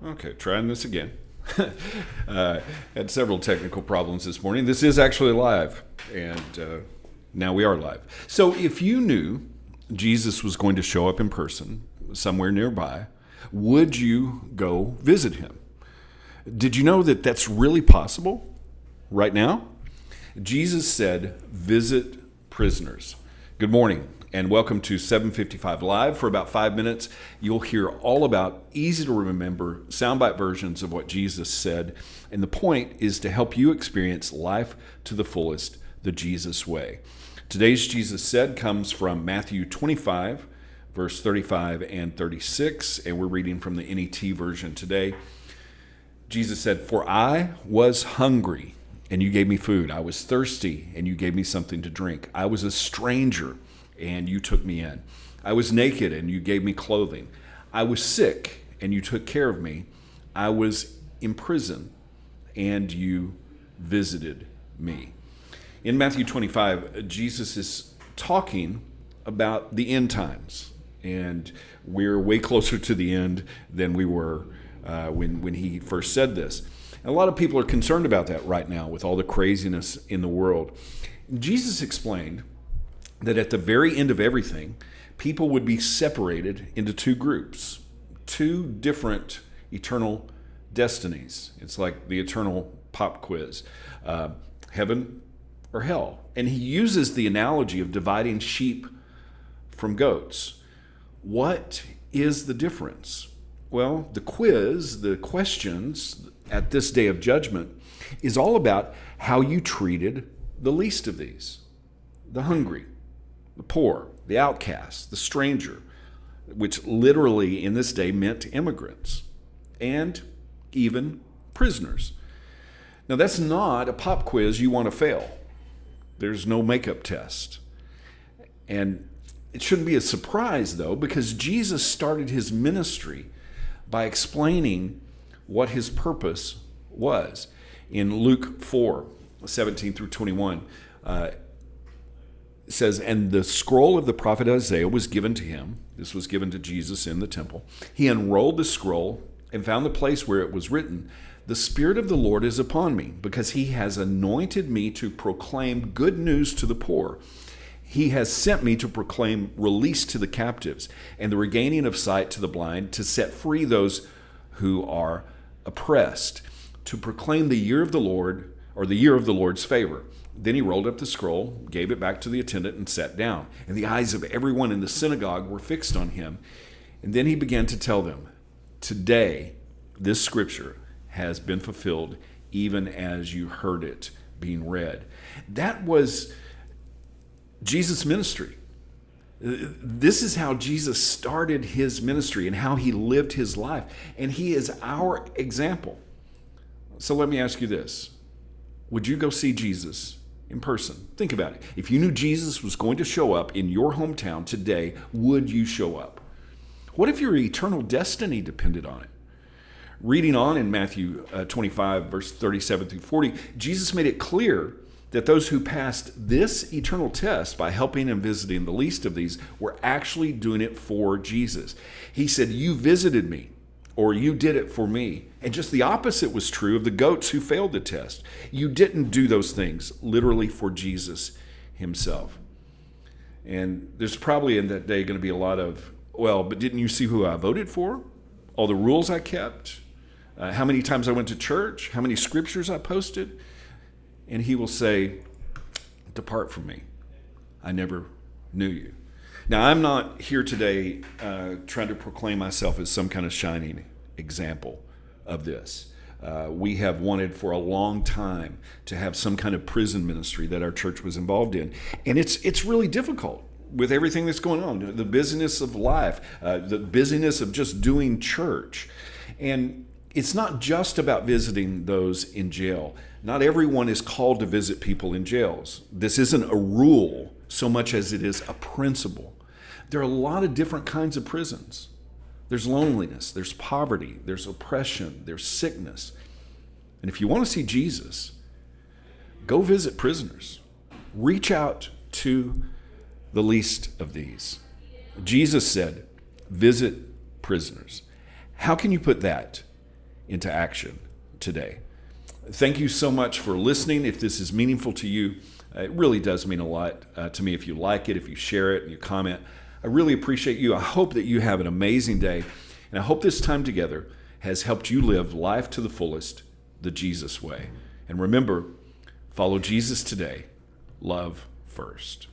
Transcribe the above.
Okay, trying this again. Had several technical problems this morning. This is actually live, and now we are live. So if you knew Jesus was going to show up in person somewhere nearby, would you go visit him? Did you know that that's really possible right now? Jesus said, visit prisoners. Good morning and welcome to 755 Live. For about 5 minutes, you'll hear all about easy to remember soundbite versions of what Jesus said. And the point is to help you experience life to the fullest, the Jesus way. Today's Jesus said comes from Matthew 25, verse 35 and 36, and we're reading from the NET version today. Jesus said, "For I was hungry, and you gave me food. I was thirsty, and you gave me something to drink. I was a stranger, and you took me in. I was naked, and you gave me clothing. I was sick, and you took care of me. I was in prison, and you visited me." In Matthew 25, Jesus is talking about the end times, and we're way closer to the end than we were when he first said this. And a lot of people are concerned about that right now with all the craziness in the world. Jesus explained that at the very end of everything, people would be separated into two groups, two different eternal destinies. It's like the eternal pop quiz, heaven or hell. And he uses the analogy of dividing sheep from goats. What is the difference? Well, the quiz, the questions at this day of judgment is all about how you treated the least of these, the hungry, the poor, the outcast, the stranger, which literally in this day meant immigrants, and even prisoners. Now, that's not a pop quiz you want to fail. There's no makeup test. And it shouldn't be a surprise, though, because Jesus started his ministry by explaining what his purpose was. In Luke 4, 17 through 21, it says, "And the scroll of the prophet Isaiah was given to him." This was given to Jesus in the temple. "He unrolled the scroll and found the place where it was written, 'The Spirit of the Lord is upon me, because he has anointed me to proclaim good news to the poor. He has sent me to proclaim release to the captives and the regaining of sight to the blind, to set free those who are oppressed, to proclaim the year of the Lord," or the year of the Lord's favor. Then he rolled up the scroll, gave it back to the attendant, and sat down. And the eyes of everyone in the synagogue were fixed on him. And then he began to tell them, "Today, this scripture has been fulfilled, even as you heard it being read." That was Jesus' ministry. This is how Jesus started his ministry and how he lived his life. And he is our example. So let me ask you this. Would you go see Jesus in person? Think about it. If you knew Jesus was going to show up in your hometown today, would you show up? What if your eternal destiny depended on it? Reading on in Matthew 25, verse 37 through 40, Jesus made it clear that those who passed this eternal test by helping and visiting the least of these were actually doing it for Jesus. He said, "You visited me," or "You did it for me." And just the opposite was true of the goats who failed the test. You didn't do those things literally for Jesus himself. And there's probably in that day going to be a lot of, "Well, but didn't you see who I voted for? All the rules I kept? How many times I went to church? How many scriptures I posted?" And he will say, "Depart from me. I never knew you." Now, I'm not here today trying to proclaim myself as some kind of shining example of this. We have wanted for a long time to have some kind of prison ministry that our church was involved in. And it's really difficult with everything that's going on, the busyness of life, the busyness of just doing church. And it's not just about visiting those in jail. Not everyone is called to visit people in jails. This isn't a rule so much as it is a principle. There are a lot of different kinds of prisons. There's loneliness, there's poverty, there's oppression, there's sickness. And if you want to see Jesus, go visit prisoners. Reach out to the least of these. Jesus said, visit prisoners. How can you put that into action today. Thank you so much for listening. If this is meaningful to you, it really does mean a lot to me if you like it, if you share it, and you comment. I really appreciate you. I hope that you have an amazing day, and I hope this time together has helped you live life to the fullest, the Jesus way. And remember, follow Jesus today. Love first.